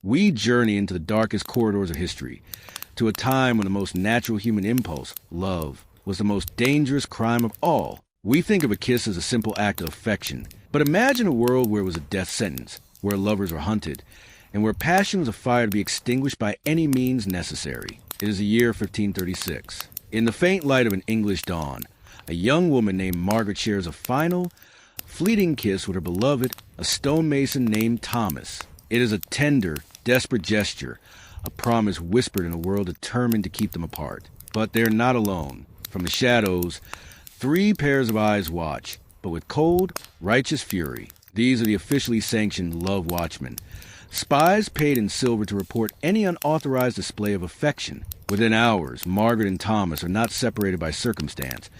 we journey into the darkest corridors of history, to a time when the most natural human impulse, love, was the most dangerous crime of all. We think of a kiss as a simple act of affection, but imagine a world where it was a death sentence, where lovers were hunted, and where passion was a fire to be extinguished by any means necessary. It is the year 1536. In the faint light of an English dawn, a young woman named Margaret shares a final, fleeting kiss with her beloved, a stonemason named Thomas. It is a tender, desperate gesture, a promise whispered in a world determined to keep them apart. But they're not alone. From the shadows, three pairs of eyes watch, but with cold, righteous fury. These are the officially sanctioned love watchmen, spies paid in silver to report any unauthorized display of affection. Within hours, Margaret and Thomas are not separated by circumstance,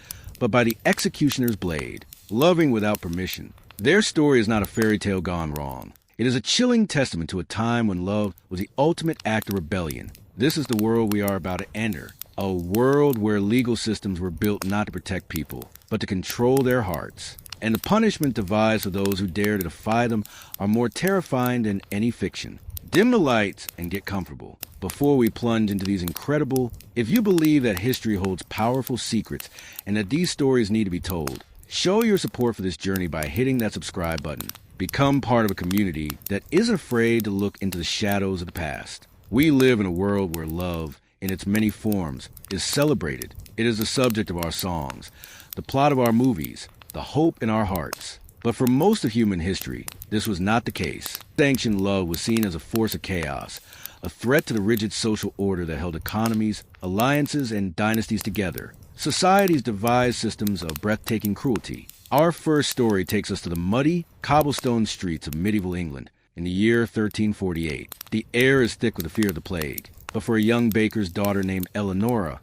but by the executioner's blade, loving without permission. Their story is not a fairy tale gone wrong. It is a chilling testament to a time when love was the ultimate act of rebellion. This is the world we are about to enter, a world where legal systems were built not to protect people, but to control their hearts. And the punishment devised for those who dare to defy them are more terrifying than any fiction. Dim the lights and get comfortable before we plunge into these incredible... If you believe that history holds powerful secrets and that these stories need to be told, show your support for this journey by hitting that subscribe button. Become part of a community that isn't afraid to look into the shadows of the past. We live in a world where love, in its many forms, is celebrated. It is the subject of our songs, the plot of our movies, the hope in our hearts. But for most of human history, this was not the case. Sanctioned love was seen as a force of chaos, a threat to the rigid social order that held economies, alliances, and dynasties together. Societies devised systems of breathtaking cruelty. Our first story takes us to the muddy, cobblestone streets of medieval England in the year 1348. The air is thick with the fear of the plague, but for a young baker's daughter named Eleonora,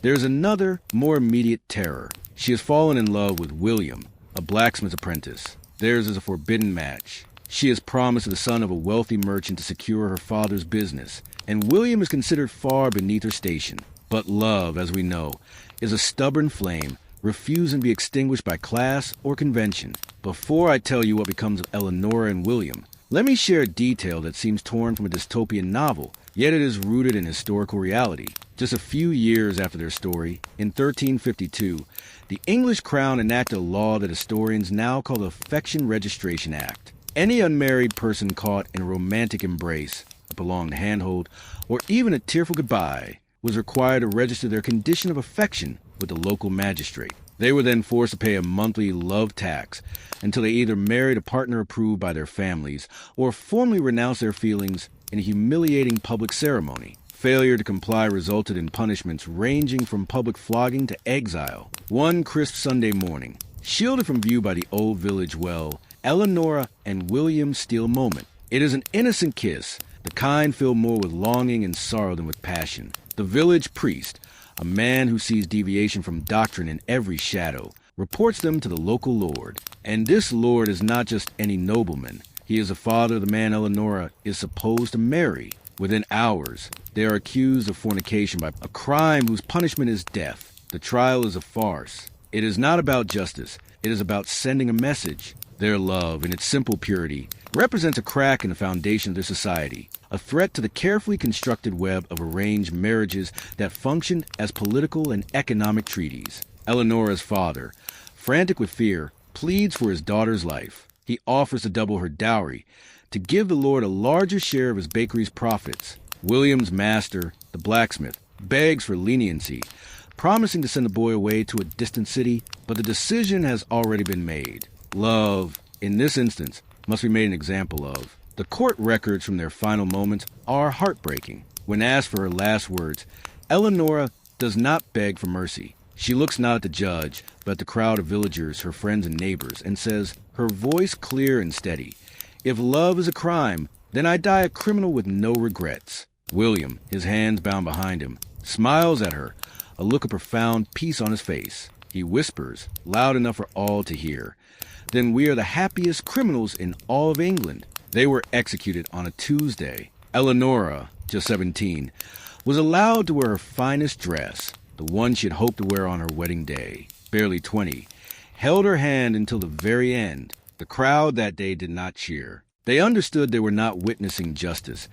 there is another, more immediate terror. She has fallen in love with William, a blacksmith's apprentice. Theirs is a forbidden match. She is promised to the son of a wealthy merchant to secure her father's business, and William is considered far beneath her station. But love, as we know, is a stubborn flame, refusing to be extinguished by class or convention. Before I tell you what becomes of Eleonora and William, let me share a detail that seems torn from a dystopian novel, yet it is rooted in historical reality. Just a few years after their story, in 1352, the English crown enacted a law that historians now call the Affection Registration Act. Any unmarried person caught in a romantic embrace, a prolonged handhold, or even a tearful goodbye was required to register their condition of affection with the local magistrate. They were then forced to pay a monthly love tax until they either married a partner approved by their families or formally renounced their feelings in a humiliating public ceremony. Failure to comply resulted in punishments ranging from public flogging to exile. One crisp Sunday morning, shielded from view by the old village well, Eleonora and William steal a moment. It is an innocent kiss, the kind filled more with longing and sorrow than with passion. The village priest, a man who sees deviation from doctrine in every shadow, reports them to the local lord. And this lord is not just any nobleman. He is the father of the man Eleonora is supposed to marry. Within hours, they are accused of fornication by a crime whose punishment is death. The trial is a farce. It is not about justice. It is about sending a message. Their love, in its simple purity, represents a crack in the foundation of their society, a threat to the carefully constructed web of arranged marriages that functioned as political and economic treaties. Eleonora's father, frantic with fear, pleads for his daughter's life. He offers to double her dowry, to give the lord a larger share of his bakery's profits. William's master, the blacksmith, begs for leniency, promising to send the boy away to a distant city, but the decision has already been made. Love, in this instance, must be made an example of. The court records from their final moments are heartbreaking. When asked for her last words, Eleonora does not beg for mercy. She looks not at the judge, but at the crowd of villagers, her friends and neighbors, and says, her voice clear and steady, "If love is a crime, then I die a criminal with no regrets." William, his hands bound behind him, smiles at her, a look of profound peace on his face. He whispers, loud enough for all to hear, "Then we are the happiest criminals in all of England." They were executed on a Tuesday. Eleonora, just 17, was allowed to wear her finest dress, the one she had hoped to wear on her wedding day. Barely 20, held her hand until the very end. The crowd that day did not cheer. They understood they were not witnessing justice,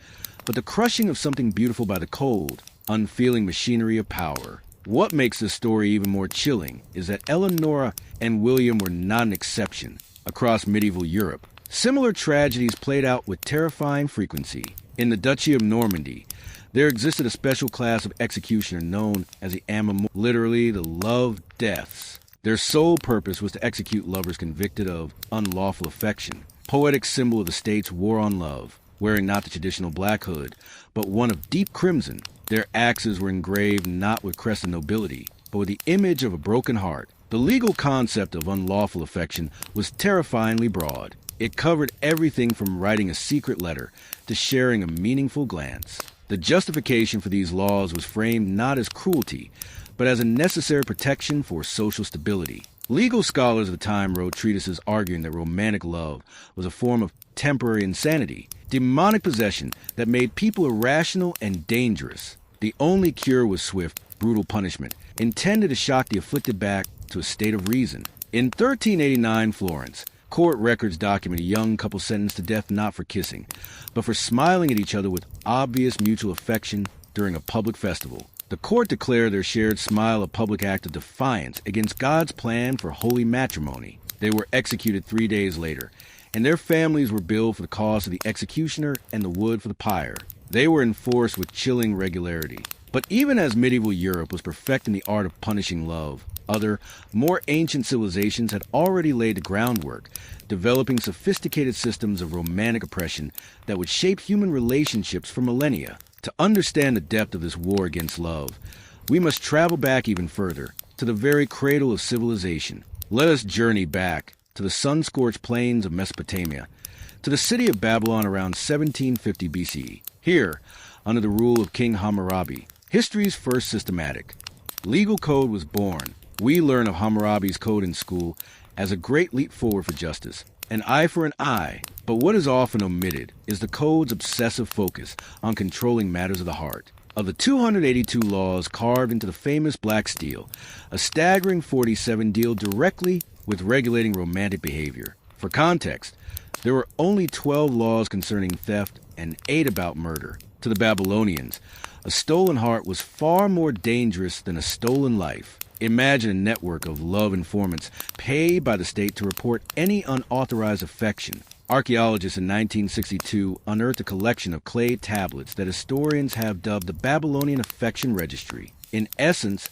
but the crushing of something beautiful by the cold, unfeeling machinery of power. What makes this story even more chilling is that Eleanor and William were not an exception. Across medieval Europe, similar tragedies played out with terrifying frequency. In the Duchy of Normandy, there existed a special class of executioner known as the Amour, literally the love deaths. Their sole purpose was to execute lovers convicted of unlawful affection, poetic symbol of the state's war on love. Wearing not the traditional black hood, but one of deep crimson, their axes were engraved not with crescent nobility, but with the image of a broken heart. The legal concept of unlawful affection was terrifyingly broad. It covered everything from writing a secret letter to sharing a meaningful glance. The justification for these laws was framed not as cruelty, but as a necessary protection for social stability. Legal scholars of the time wrote treatises arguing that romantic love was a form of temporary insanity, demonic possession that made people irrational and dangerous. The only cure was swift, brutal punishment, intended to shock the afflicted back to a state of reason. In 1389 Florence, court records document a young couple sentenced to death not for kissing, but for smiling at each other with obvious mutual affection during a public festival. The court declared their shared smile a public act of defiance against God's plan for holy matrimony. They were executed 3 days later, and their families were billed for the cost of the executioner and the wood for the pyre. They were enforced with chilling regularity. But even as medieval Europe was perfecting the art of punishing love, other, more ancient civilizations had already laid the groundwork, developing sophisticated systems of romantic oppression that would shape human relationships for millennia. To understand the depth of this war against love, we must travel back even further, to the very cradle of civilization. Let us journey back to the sun-scorched plains of Mesopotamia, to the city of Babylon around 1750 BCE. Here, under the rule of King Hammurabi, history's first systematic legal code was born. We learn of Hammurabi's code in school as a great leap forward for justice. An eye for an eye, but what is often omitted is the code's obsessive focus on controlling matters of the heart. Of the 282 laws carved into the famous black steel, a staggering 47 deal directly with regulating romantic behavior. For context, there were only 12 laws concerning theft and 8 about murder. To the Babylonians, a stolen heart was far more dangerous than a stolen life. Imagine a network of love informants paid by the state to report any unauthorized affection. Archaeologists in 1962 unearthed a collection of clay tablets that historians have dubbed the Babylonian Affection Registry. In essence,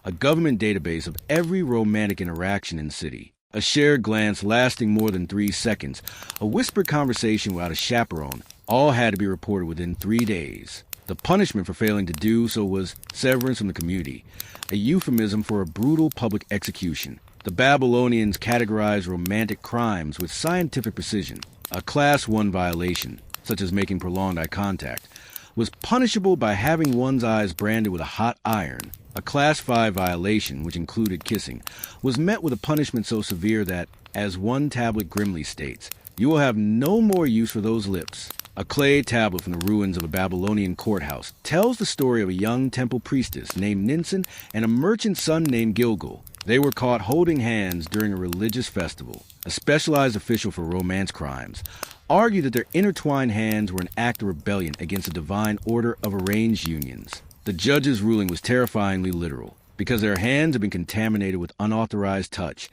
a government database of every romantic interaction in the city. A shared glance lasting more than 3 seconds, a whispered conversation without a chaperone, all had to be reported within 3 days. The punishment for failing to do so was severance from the community, a euphemism for a brutal public execution. The Babylonians categorized romantic crimes with scientific precision. A Class 1 violation, such as making prolonged eye contact, was punishable by having one's eyes branded with a hot iron. A Class 5 violation, which included kissing, was met with a punishment so severe that, as one tablet grimly states, "You will have no more use for those lips." A clay tablet from the ruins of a Babylonian courthouse tells the story of a young temple priestess named Ninsen and a merchant son named Gilgal. They were caught holding hands during a religious festival. A specialized official for romance crimes argued that their intertwined hands were an act of rebellion against the divine order of arranged unions. The judge's ruling was terrifyingly literal. Because their hands had been contaminated with unauthorized touch,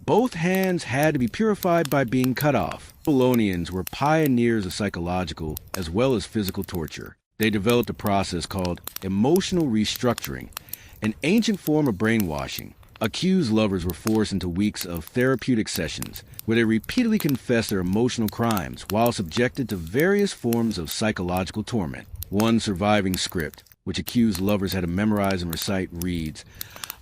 both hands had to be purified by being cut off. Babylonians were pioneers of psychological as well as physical torture. They developed a process called emotional restructuring, an ancient form of brainwashing. Accused lovers were forced into weeks of therapeutic sessions where they repeatedly confessed their emotional crimes while subjected to various forms of psychological torment. One surviving script, which accused lovers had to memorize and recite, reads,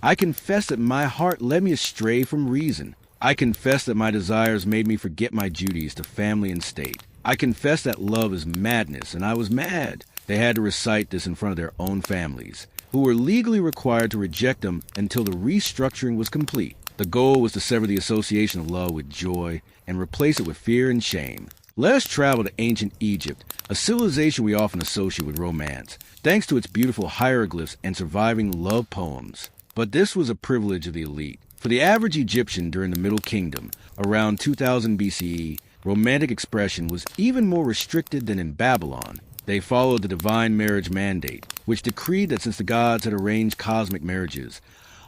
"I confess that my heart led me astray from reason. I confess that my desires made me forget my duties to family and state. I confess that love is madness, and I was mad." They had to recite this in front of their own families, who were legally required to reject them until the restructuring was complete. The goal was to sever the association of love with joy and replace it with fear and shame. Let us travel to ancient Egypt, a civilization we often associate with romance, thanks to its beautiful hieroglyphs and surviving love poems. But this was a privilege of the elite. For the average Egyptian during the Middle Kingdom, around 2000 BCE, romantic expression was even more restricted than in Babylon. They followed the divine marriage mandate, which decreed that since the gods had arranged cosmic marriages,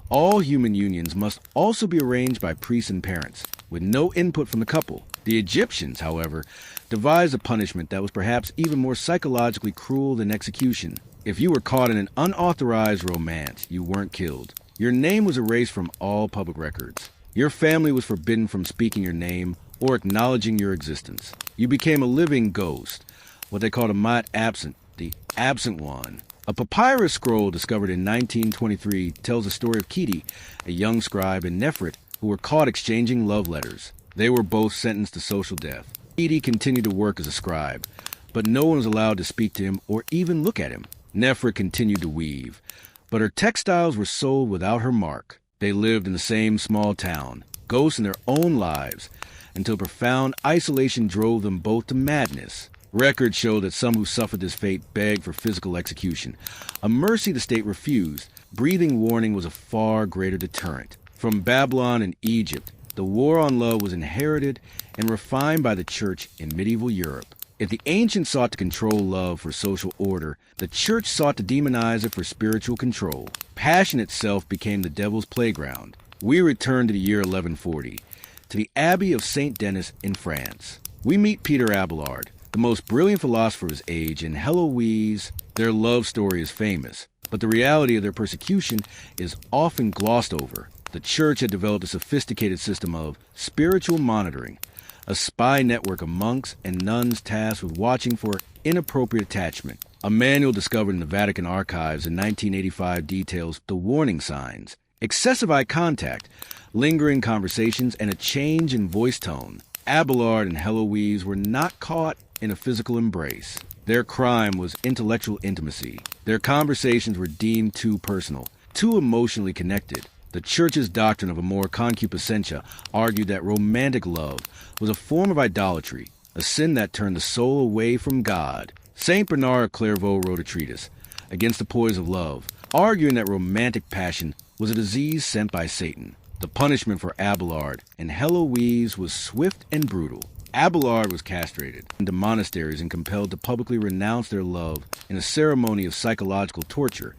all human unions must also be arranged by priests and parents, with no input from the couple. The Egyptians, however, devised a punishment that was perhaps even more psychologically cruel than execution. If you were caught in an unauthorized romance, you weren't killed. Your name was erased from all public records. Your family was forbidden from speaking your name or acknowledging your existence. You became a living ghost, what they called a mat absent, the absent one. A papyrus scroll discovered in 1923 tells the story of Kiti, a young scribe, and Nefret, who were caught exchanging love letters. They were both sentenced to social death. Kiti continued to work as a scribe, but no one was allowed to speak to him or even look at him. Nefret continued to weave, but her textiles were sold without her mark. They lived in the same small town, ghosts in their own lives, until profound isolation drove them both to madness. Records show that some who suffered this fate begged for physical execution, a mercy the state refused. Breathing warning was a far greater deterrent. From Babylon and Egypt, the war on love was inherited and refined by the church in medieval Europe. If the ancients sought to control love for social order, the church sought to demonize it for spiritual control. Passion itself became the devil's playground. We return to the year 1140, to the Abbey of Saint Denis in France. We meet Peter Abelard, the most brilliant philosopher of his age, and Heloise. Their love story is famous, but the reality of their persecution is often glossed over. The church had developed a sophisticated system of spiritual monitoring, a spy network of monks and nuns tasked with watching for inappropriate attachment. A manual discovered in the Vatican archives in 1985 details the warning signs: excessive eye contact, lingering conversations, and a change in voice tone. Abelard and Heloise were not caught in a physical embrace. Their crime was intellectual intimacy. Their conversations were deemed too personal, too emotionally connected. The Church's doctrine of amor concupiscentia argued that romantic love was a form of idolatry, a sin that turned the soul away from God. Saint Bernard of Clairvaux wrote a treatise, Against the Poise of Love, arguing that romantic passion was a disease sent by Satan. The punishment for Abelard and Heloise was swift and brutal. Abelard was castrated into monasteries and compelled to publicly renounce their love in a ceremony of psychological torture,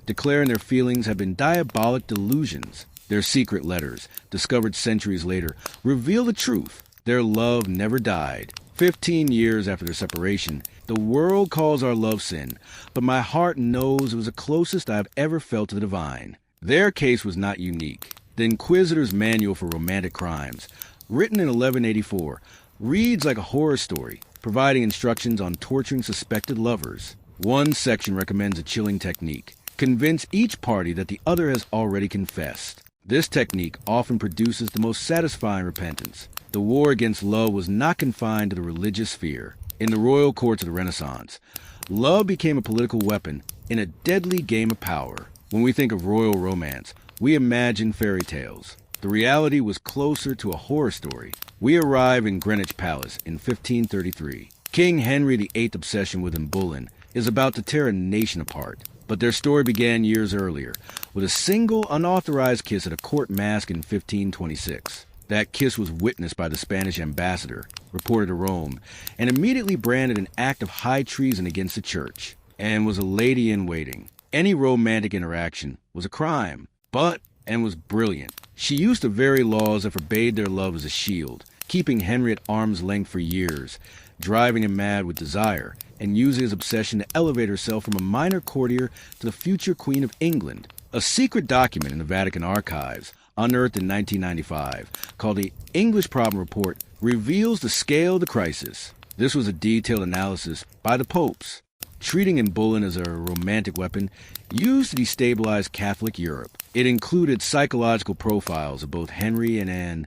declaring their feelings had been diabolic delusions. Their secret letters, discovered centuries later, reveal the truth. Their love never died. 15 years after their separation, the world calls our love sin, but my heart knows it was the closest I have ever felt to the divine. Their case was not unique. The Inquisitor's Manual for Romantic Crimes, written in 1184, reads like a horror story, providing instructions on torturing suspected lovers. One section recommends a chilling technique: convince each party that the other has already confessed. This technique often produces the most satisfying repentance. The war against love was not confined to the religious sphere. In the royal courts of the Renaissance, love became a political weapon in a deadly game of power. When we think of royal romance, we imagine fairy tales. The reality was closer to a horror story. We arrive in Greenwich Palace in 1533. King Henry VIII's obsession with Anne Boleyn is about to tear a nation apart. But their story began years earlier, with a single unauthorized kiss at a court masque in 1526. That kiss was witnessed by the Spanish ambassador, reported to Rome, and immediately branded an act of high treason against the church. Anne was a lady-in-waiting. Any romantic interaction was a crime. But Anne was brilliant. She used the very laws that forbade their love as a shield, keeping Henry at arm's length for years, driving him mad with desire, and using his obsession to elevate herself from a minor courtier to the future Queen of England. A secret document in the Vatican archives, unearthed in 1995, called the English Problem Report, reveals the scale of the crisis. This was a detailed analysis by the popes, treating Anne Boleyn as a romantic weapon used to destabilize Catholic Europe. It included psychological profiles of both Henry and Anne,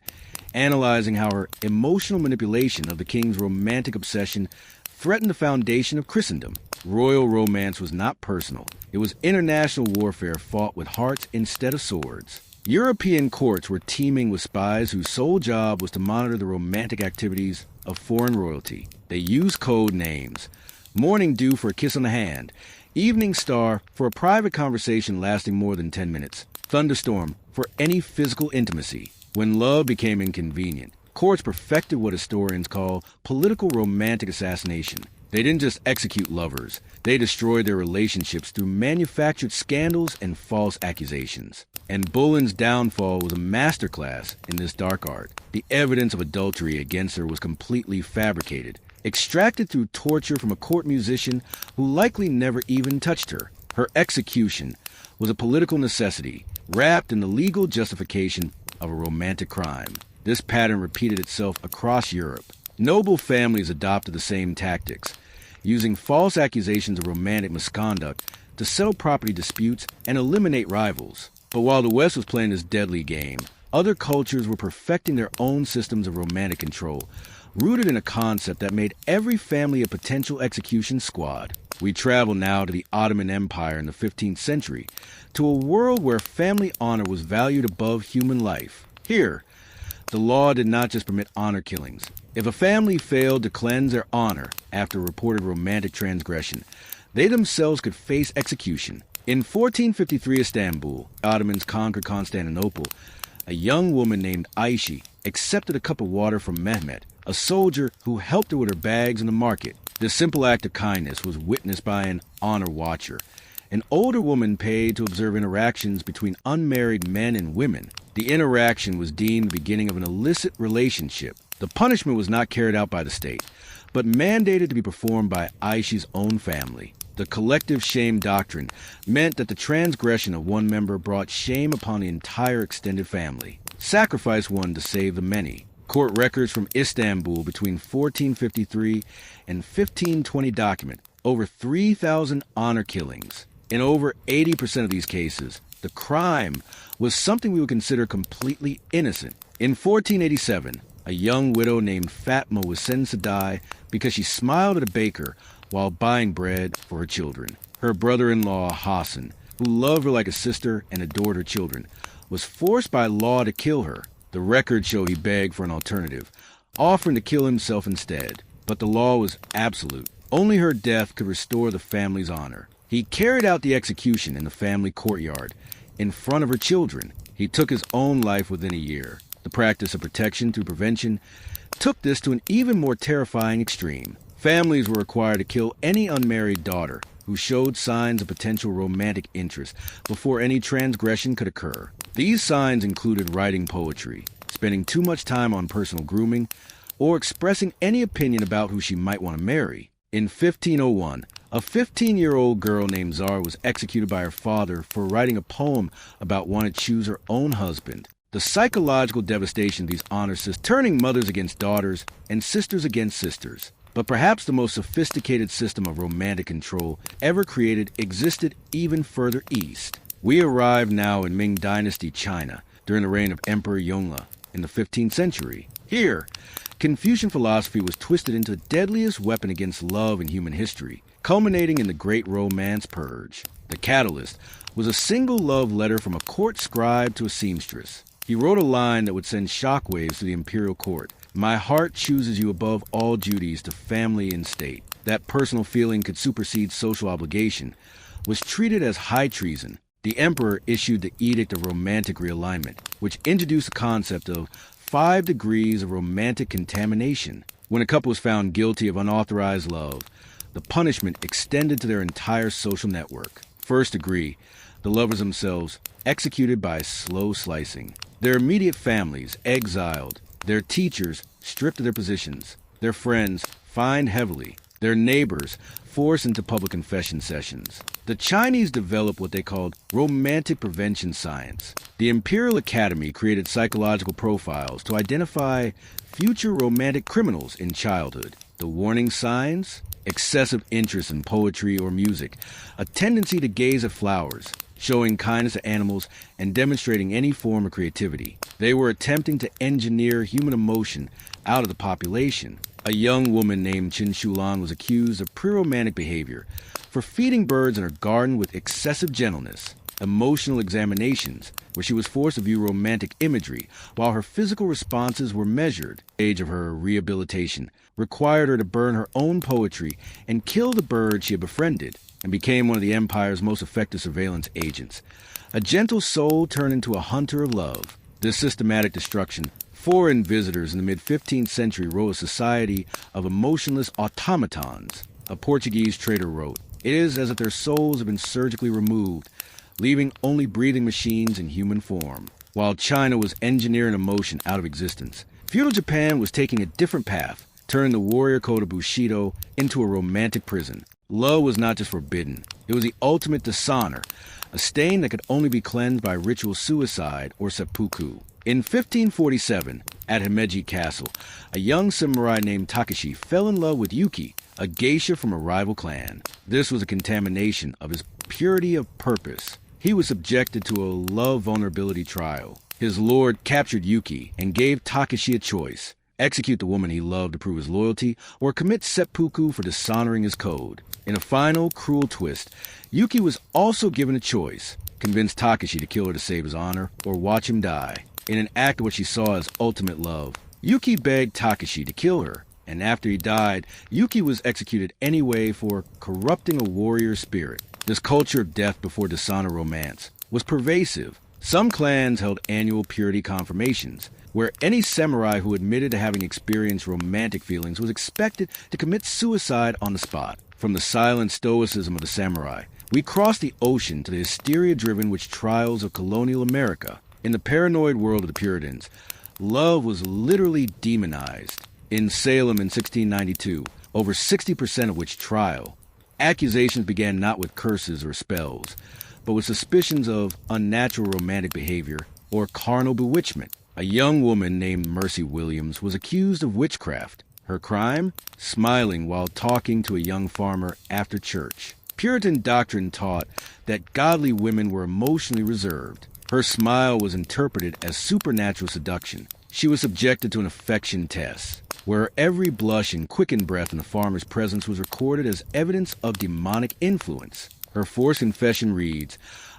analyzing how her emotional manipulation of the king's romantic obsession threatened the foundation of Christendom. Royal romance was not personal. It was international warfare fought with hearts instead of swords. European courts were teeming with spies whose sole job was to monitor the romantic activities of foreign royalty. They used code names: Morning Dew for a kiss on the hand, Evening Star for a private conversation lasting more than 10 minutes, Thunderstorm for any physical intimacy. When love became inconvenient, Courts perfected what historians call political romantic assassination. They didn't just execute lovers. They destroyed their relationships through manufactured scandals and false accusations. And Boleyn's downfall was a masterclass in this dark art. The evidence of adultery against her was completely fabricated, extracted through torture from a court musician who likely never even touched her. Her execution was a political necessity, wrapped in the legal justification of a romantic crime. This pattern repeated itself across Europe. Noble families adopted the same tactics, using false accusations of romantic misconduct to settle property disputes and eliminate rivals. But while the West was playing this deadly game, other cultures were perfecting their own systems of romantic control, rooted in a concept that made every family a potential execution squad. We travel now to the Ottoman Empire in the 15th century, to a world where family honor was valued above human life. Here, the law did not just permit honor killings. If a family failed to cleanse their honor after reported romantic transgression, they themselves could face execution. In 1453 Istanbul, Ottomans conquered Constantinople. A young woman named Ayşe accepted a cup of water from Mehmet, a soldier who helped her with her bags in the market. This simple act of kindness was witnessed by an honor watcher, an older woman paid to observe interactions between unmarried men and women. The interaction was deemed the beginning of an illicit relationship. The punishment was not carried out by the state, but mandated to be performed by Ayşe's own family. The collective shame doctrine meant that the transgression of one member brought shame upon the entire extended family. Sacrifice one to save the many. Court records from Istanbul between 1453 and 1520 document over 3,000 honor killings. In over 80% of these cases, the crime was something we would consider completely innocent. In 1487, a young widow named Fatma was sentenced to die because she smiled at a baker while buying bread for her children. Her brother-in-law, Hassan, who loved her like a sister and adored her children, was forced by law to kill her. The records show he begged for an alternative, offering to kill himself instead. But the law was absolute. Only her death could restore the family's honor. He carried out the execution in the family courtyard, in front of her children. He took his own life within a year. The practice of protection through prevention took this to an even more terrifying extreme. Families were required to kill any unmarried daughter who showed signs of potential romantic interest before any transgression could occur. These signs included writing poetry, spending too much time on personal grooming, or expressing any opinion about who she might want to marry. In 1501, a 15-year-old girl named Zara was executed by her father for writing a poem about wanting to choose her own husband. The psychological devastation of these honor systems, turning mothers against daughters and sisters against sisters. But perhaps the most sophisticated system of romantic control ever created existed even further east. We arrive now in Ming Dynasty China during the reign of Emperor Yongle in the 15th century. Here, Confucian philosophy was twisted into the deadliest weapon against love in human history, culminating in the Great Romance Purge. The catalyst was a single love letter from a court scribe to a seamstress. He wrote a line that would send shockwaves to the imperial court. "My heart chooses you above all duties to family and state." That personal feeling could supersede social obligation, was treated as high treason. The emperor issued the Edict of Romantic Realignment, which introduced the concept of 5 degrees of romantic contamination. When a couple was found guilty of unauthorized love, the punishment extended to their entire social network. First degree, the lovers themselves executed by slow slicing. Their immediate families exiled. Their teachers stripped of their positions. Their friends fined heavily. Their neighbors forced into public confession sessions. The Chinese developed what they called romantic prevention science. The Imperial Academy created psychological profiles to identify future romantic criminals in childhood. The warning signs: excessive interest in poetry or music, a tendency to gaze at flowers, showing kindness to animals, and demonstrating any form of creativity. They were attempting to engineer human emotion out of the population. A young woman named Qin Shulan was accused of pre-romantic behavior for feeding birds in her garden with excessive gentleness. Emotional examinations, where she was forced to view romantic imagery while her physical responses were measured. The age of her rehabilitation required her to burn her own poetry and kill the bird she had befriended, and became one of the empire's most effective surveillance agents. A gentle soul turned into a hunter of love. This systematic destruction Foreign visitors in the mid-15th century wrote a society of emotionless automatons. A Portuguese trader wrote, "It is as if their souls have been surgically removed, leaving only breathing machines in human form." While China was engineering emotion out of existence, feudal Japan was taking a different path, turning the warrior code of Bushido into a romantic prison. Love was not just forbidden, it was the ultimate dishonor, a stain that could only be cleansed by ritual suicide or seppuku. In 1547, at Himeji Castle, a young samurai named Takashi fell in love with Yuki, a geisha from a rival clan. This was a contamination of his purity of purpose. He was subjected to a love vulnerability trial. His lord captured Yuki and gave Takashi a choice: execute the woman he loved to prove his loyalty, or commit seppuku for dishonoring his code. In a final, cruel twist, Yuki was also given a choice: convince Takashi to kill her to save his honor, or watch him die. In an act of what she saw as ultimate love, Yuki begged Takashi to kill her, and after he died, Yuki was executed anyway for corrupting a warrior's spirit. This culture of death before dishonor romance was pervasive. Some clans held annual purity confirmations, where any samurai who admitted to having experienced romantic feelings was expected to commit suicide on the spot. From the silent stoicism of the samurai, we crossed the ocean to the hysteria-driven witch trials of colonial America. In the paranoid world of the Puritans, love was literally demonized. In Salem in 1692, over 60% of witch trial, accusations began not with curses or spells, but with suspicions of unnatural romantic behavior or carnal bewitchment. A young woman named Mercy Williams was accused of witchcraft. Her crime? Smiling while talking to a young farmer after church. Puritan doctrine taught that godly women were emotionally reserved. Her smile was interpreted as supernatural seduction. She was subjected to an affection test, where every blush and quickened breath in the farmer's presence was recorded as evidence of demonic influence. Her forced confession reads,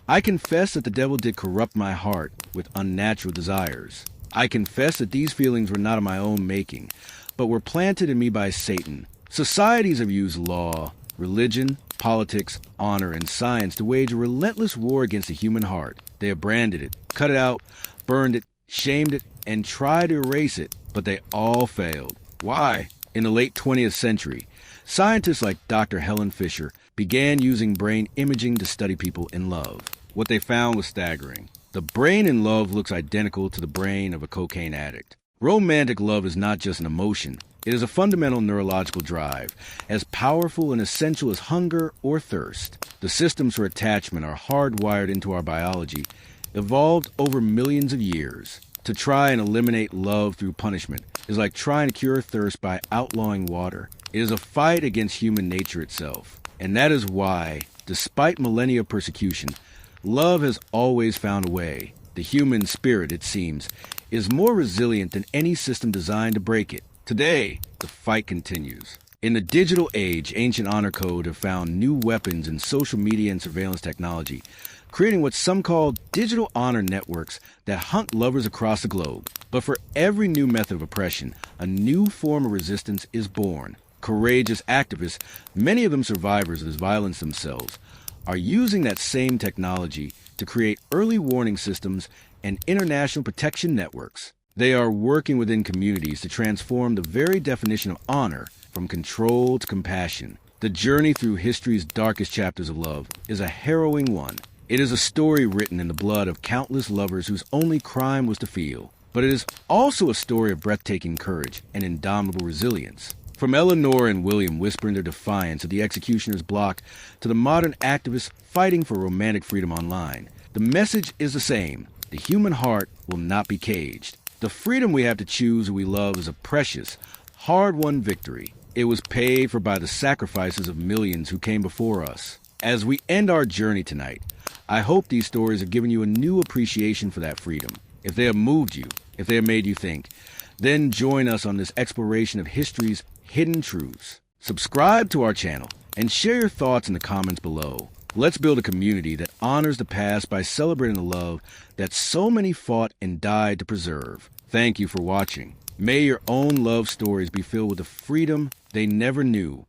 "I confess that the devil did corrupt my heart with unnatural desires. I confess that these feelings were not of my own making, but were planted in me by Satan." Societies have used law, religion, politics, honor, and science to wage a relentless war against the human heart. They have branded it, cut it out, burned it, shamed it, and tried to erase it, but they all failed. Why? In the late 20th century, scientists like Dr. Helen Fisher began using brain imaging to study people in love. What they found was staggering. The brain in love looks identical to the brain of a cocaine addict. Romantic love is not just an emotion. It is a fundamental neurological drive, as powerful and essential as hunger or thirst. The systems for attachment are hardwired into our biology, evolved over millions of years. To try and eliminate love through punishment is like trying to cure thirst by outlawing water. It is a fight against human nature itself. And that is why, despite millennia of persecution, love has always found a way. The human spirit, it seems, is more resilient than any system designed to break it. Today, the fight continues. In the digital age, ancient honor code have found new weapons in social media and surveillance technology, creating what some call digital honor networks that hunt lovers across the globe. But for every new method of oppression, a new form of resistance is born. Courageous activists, many of them survivors of this violence themselves, are using that same technology to create early warning systems and international protection networks. They are working within communities to transform the very definition of honor from control to compassion. The journey through history's darkest chapters of love is a harrowing one. It is a story written in the blood of countless lovers whose only crime was to feel. But it is also a story of breathtaking courage and indomitable resilience. From Eleanor and William whispering their defiance at the executioner's block to the modern activists fighting for romantic freedom online, the message is the same. The human heart will not be caged. The freedom we have to choose who we love is a precious, hard-won victory. It was paid for by the sacrifices of millions who came before us. As we end our journey tonight, I hope these stories have given you a new appreciation for that freedom. If they have moved you, if they have made you think, then join us on this exploration of history's hidden truths. Subscribe to our channel and share your thoughts in the comments below. Let's build a community that honors the past by celebrating the love that so many fought and died to preserve. Thank you for watching. May your own love stories be filled with the freedom they never knew.